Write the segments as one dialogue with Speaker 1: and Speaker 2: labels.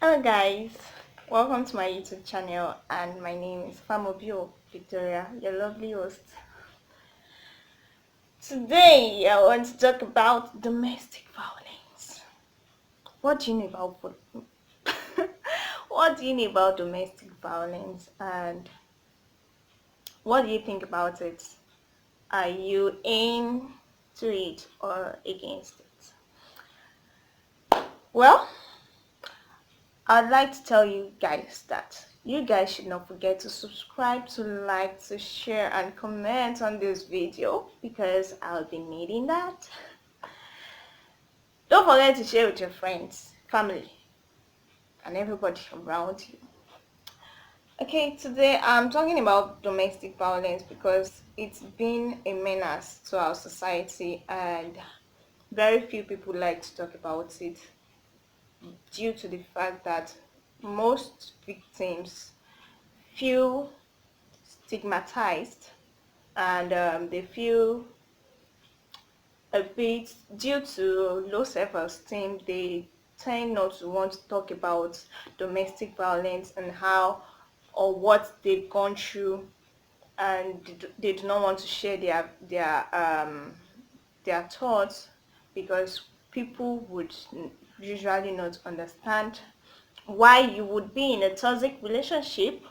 Speaker 1: Hello guys, welcome to my YouTube channel, and my name is Famobio Victoria, your lovely host. Today I want to talk about domestic violence. What do you know about what do you know about domestic violence, and what do you think about it? Are you into it or against it? Well, I'd like to tell you guys that you guys should not forget to subscribe, to like, to share, and comment on this video because I'll be needing that. Don't forget to share with your friends, family, and everybody around you. Okay, today I'm talking about domestic violence because it's been a menace to our society and very few people like to talk about it due to the fact that most victims feel stigmatized, and they feel a bit, due to low self-esteem, they tend not to want to talk about domestic violence and how or what they've gone through, and they do not want to share their thoughts because people would usually not understand why you would be in a toxic relationship,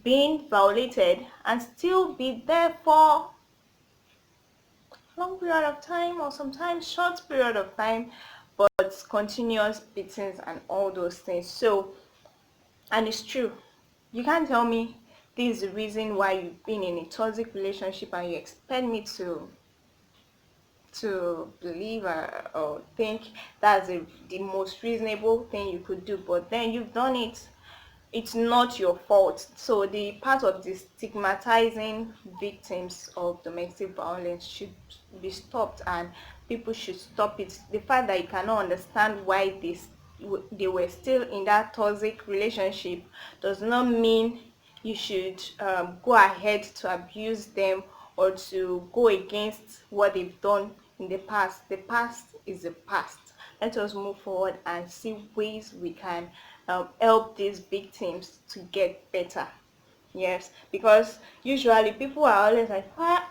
Speaker 1: being violated, and still be there for long period of time or sometimes short period of time, but continuous beatings and all those things. So, and it's true, you can't tell me this is the reason why you've been in a toxic relationship and you expect me to believe or think that's the most reasonable thing you could do, but then you've done it. It's not your fault. So the part of the stigmatizing victims of domestic violence should be stopped, and people should stop it. The fact that you cannot understand why they were still in that toxic relationship does not mean you should go ahead to abuse them or to go against what they've done in the past. The past is the past. Let us move forward and see ways we can help these victims to get better. Yes, because usually people are always like, "Why?"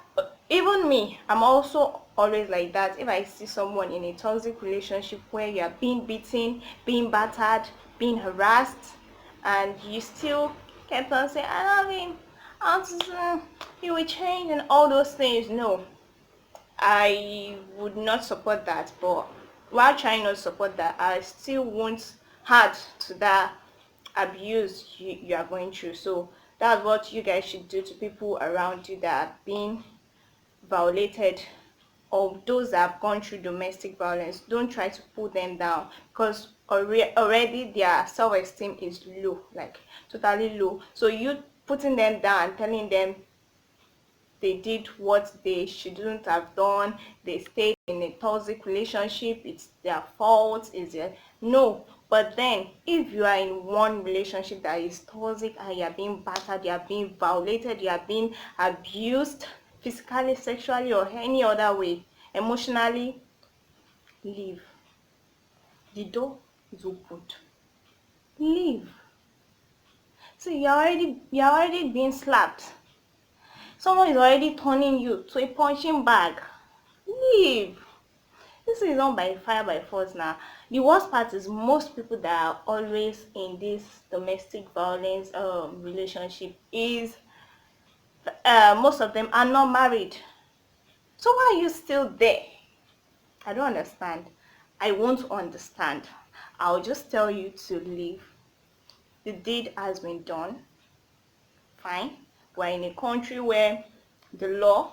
Speaker 1: Even me, I'm also always like that. If I see someone in a toxic relationship where you are being beaten, being battered, being harassed, and you still kept on saying, "I love him, I want to, he will change," and all those things, no, I would not support that. But while trying not to support that, I still won't add to that abuse you are going through. So that's what you guys should do to people around you that are being violated, or those that have gone through domestic violence. Don't try to pull them down because already their self-esteem is low, like totally low. So you putting them down and telling them they did what they shouldn't have done, they stayed in a toxic relationship, it's their fault, is it? No. But then if you are in one relationship that is toxic and you are being battered, you are being violated, you are being abused physically, sexually, or any other way, emotionally, leave. The door is open. Leave. So you're already being slapped. Someone is already turning you to a punching bag. Leave. This is not by fire by force now. The worst part is most people that are always in this domestic violence relationship is most of them are not married. So why are you still there? I don't understand. I won't understand. I'll just tell you to leave. The deed has been done. Fine. We're in a country where the law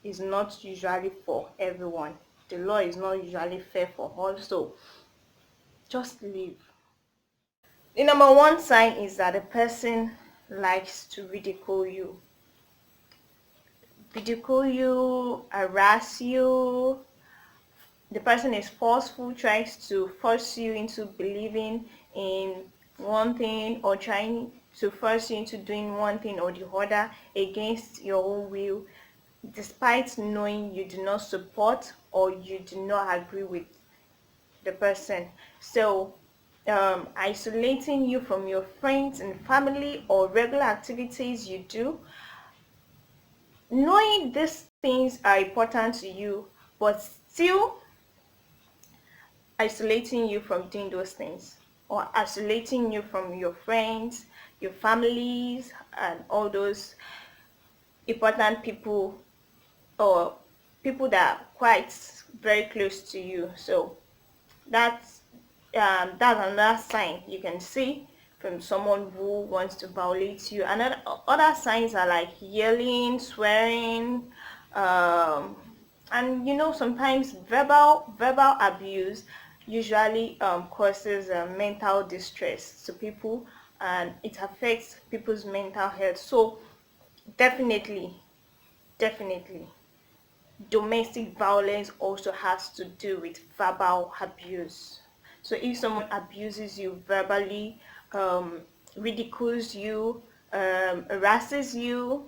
Speaker 1: is not usually for everyone. The law is not usually fair for all. So just leave. The number one sign is that the person likes to ridicule you, harass you. The person is forceful, tries to force you into believing in one thing, or trying to force you into doing one thing or the other against your own will, despite knowing you do not support or you do not agree with the person. So isolating you from your friends and family or regular activities you do, knowing these things are important to you, but still isolating you from doing those things, or isolating you from your friends, your families, and all those important people, or people that are quite very close to you. So that's that's another sign you can see from someone who wants to violate you. Another other signs are like yelling, swearing, and sometimes verbal abuse usually causes mental distress to people, and it affects people's mental health. So definitely domestic violence also has to do with verbal abuse. So if someone abuses you verbally, ridicules you, harasses you,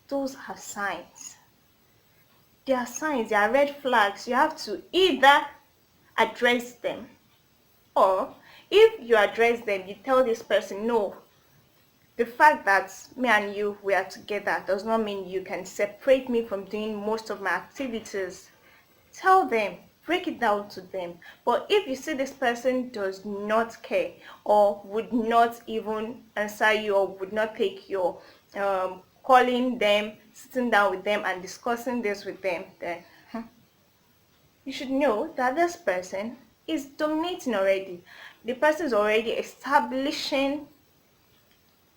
Speaker 1: those are signs. They are signs, they are red flags. You have to either address them, or if you address them, you tell this person, no, the fact that me and you we are together does not mean you can separate me from doing most of my activities. Tell them, break it down to them. But if you see this person does not care, or would not even answer you, or would not take your calling them, sitting down with them and discussing this with them, then you should know that this person is dominating already. The person is already establishing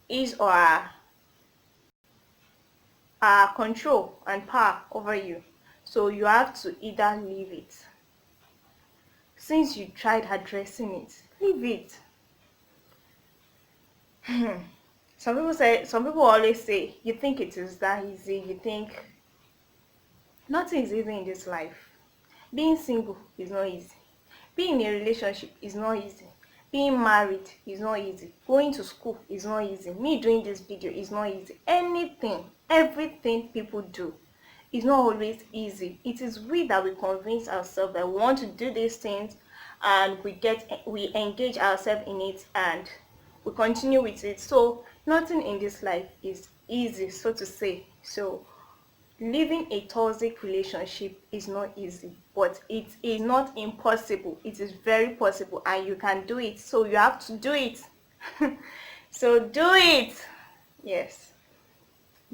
Speaker 1: his or her control and power over you. So you have to either leave it. Since you tried addressing it, leave it. Some people always say, you think it is that easy, you think nothing is easy in this life. Being single is not easy. Being in a relationship is not easy. Being married is not easy. Going to school is not easy. Me doing this video is not easy. Everything people do is not always easy. It is we that we convince ourselves that we want to do these things, and we engage ourselves in it, and we continue with it. So nothing in this life is easy, so to say. So living a toxic relationship is not easy, but it is not impossible. It is very possible, and you can do it. So you have to do it. So do it. Yes,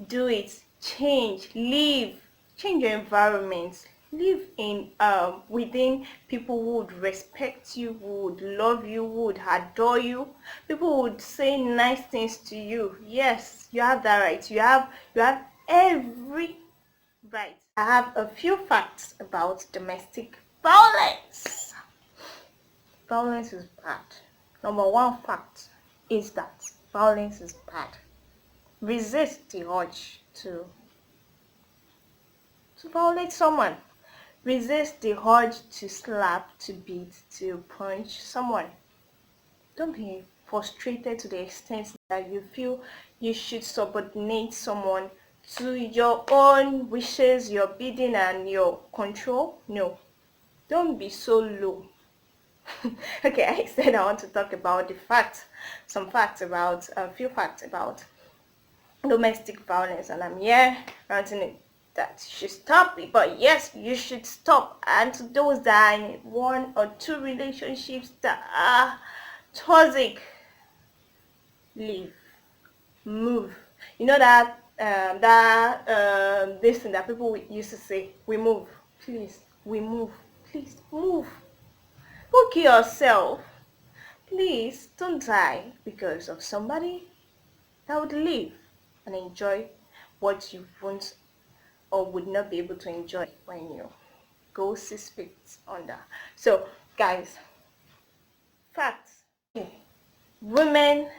Speaker 1: do it. Change your environment. Live in within people who would respect you, who would love you, who would adore you, people who would say nice things to you. Yes, you have that right. You have every right. I have a few facts about domestic violence. Violence is bad. Number one fact is that violence is bad. Resist the urge to violate someone. Resist the urge to slap, to beat, to punch someone. Don't be frustrated to the extent that you feel you should subordinate someone to your own wishes, your bidding, and your control. No, don't be so low. Okay, I said I want to talk about a few facts about domestic violence, and I'm here ranting it that you should stop it. But yes, you should stop. And to those that are in one or two relationships that are toxic, leave, move. You know that this thing that people used to say, we move, please, we move, please move. Book yourself. Please don't die because of somebody that would live and enjoy what you won't or would not be able to enjoy when you go 6 feet under. So guys, facts. Women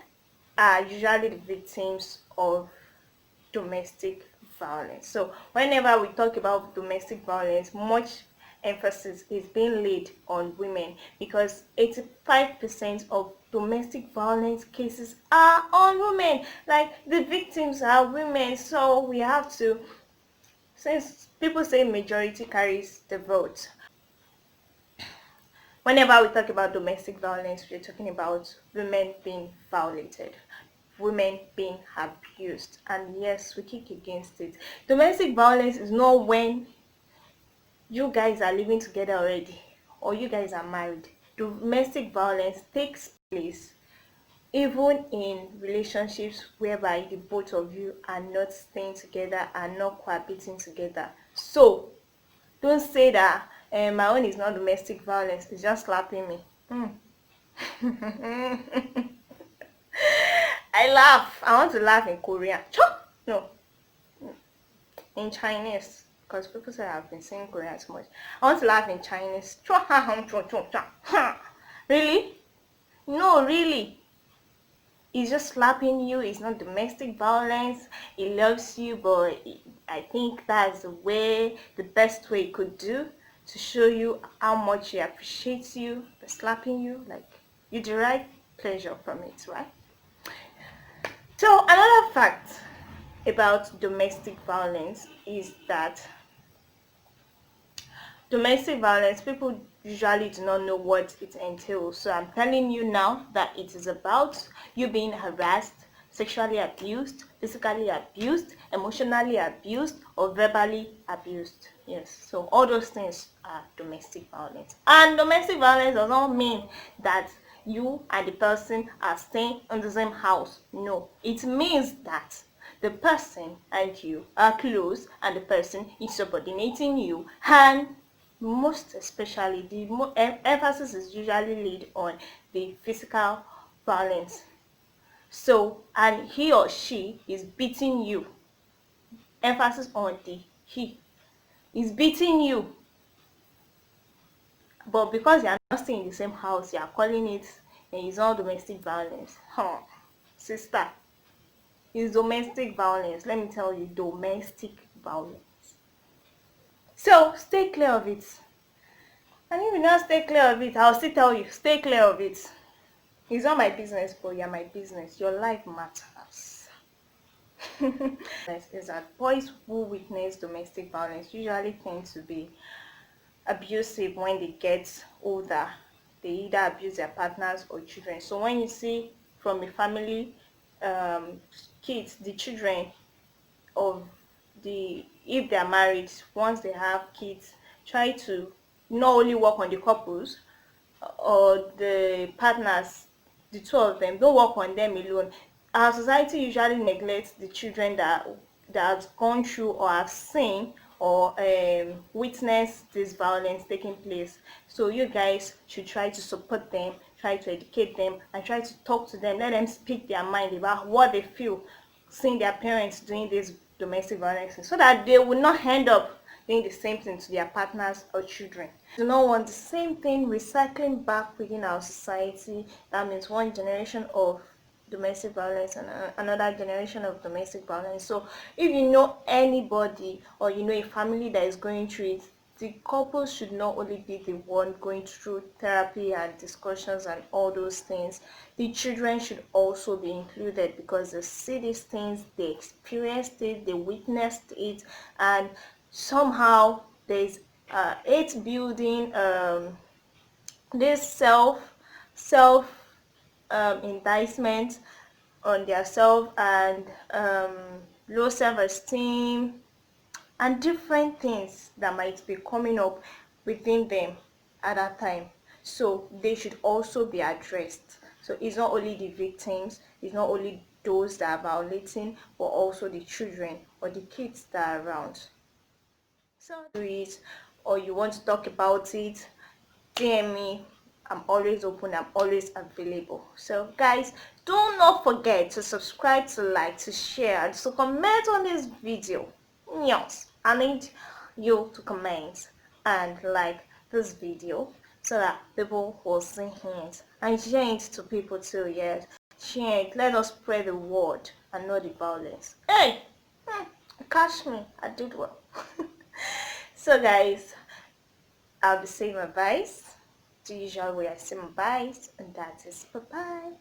Speaker 1: are usually the victims of domestic violence. So whenever we talk about domestic violence, much emphasis is being laid on women, because 85% of domestic violence cases are on women. Like, the victims are women. So we have to, since people say majority carries the vote, Whenever we talk about domestic violence, we're talking about women being violated, women being abused, and yes, we kick against it. Domestic violence is not when you guys are living together already or you guys are married. Domestic violence takes place even in relationships whereby the both of you are not staying together and not cohabiting together. So don't say that my own is not domestic violence, it's just slapping me. I laugh. I want to laugh in Korean. No, in Chinese. Because people say I've been saying Korean too much. I want to laugh in Chinese. Really? No, really. He's just slapping you. It's not domestic violence. He loves you, but I think that's the best way he could do to show you how much he appreciates you by slapping you. Like, you derive pleasure from it, right? So another fact about domestic violence is that domestic violence, people usually do not know what it entails. So I'm telling you now that it is about you being harassed, sexually abused, physically abused, emotionally abused, or verbally abused. Yes, so all those things are domestic violence. And domestic violence does not mean that you and the person are staying in the same house. No, it means that the person and you are close and the person is subordinating you, and most especially the emphasis is usually laid on the physical violence. So, and he or she is beating you. Emphasis on the he is beating you, but because you are not staying in the same house, you are calling it it's not domestic violence. Sister, it's domestic violence. Let me tell you, domestic violence. So stay clear of it. And if you not stay clear of it, I'll still tell you, stay clear of it. It's not my business, but you're my business. Your life matters. Is that boys who witness domestic violence usually tend to be abusive when they get older. They either abuse their partners or children. So when you see from a family, kids, the children of if they are married, once they have kids, try to not only work on the couples or the partners, the two of them, don't work on them alone. Our society usually neglects the children that have gone through or have seen or witnessed this violence taking place. So you guys should try to support them, try to educate them, and try to talk to them. Let them speak their mind about what they feel seeing their parents doing this domestic violence, so that they will not end up doing the same thing to their partners or children. We do not want the same thing recycling back within our society. That means one generation of domestic violence and another generation of domestic violence. So if you know anybody or you know a family that is going through it, the couple should not only be the one going through therapy and discussions and all those things. The children should also be included, because they see these things, they experienced it, they witnessed it, and somehow there's it building this self indictment on their self, and low self-esteem and different things that might be coming up within them at that time. So they should also be addressed. So it's not only the victims, it's not only those that are violating, but also the children or the kids that are around. So do it, or you want to talk about it, DM me. I'm always open, I'm always available. So guys, do not forget to subscribe, to like, to share, and to comment on this video. Yes, I need you to comment and like this video so that people will see it, and share it to people too. Yes, share it. Let us spread the word and not the violence. Hey, catch me, I did well. So guys, I'll be saying my advice the usual way I say my advice, and that is bye bye.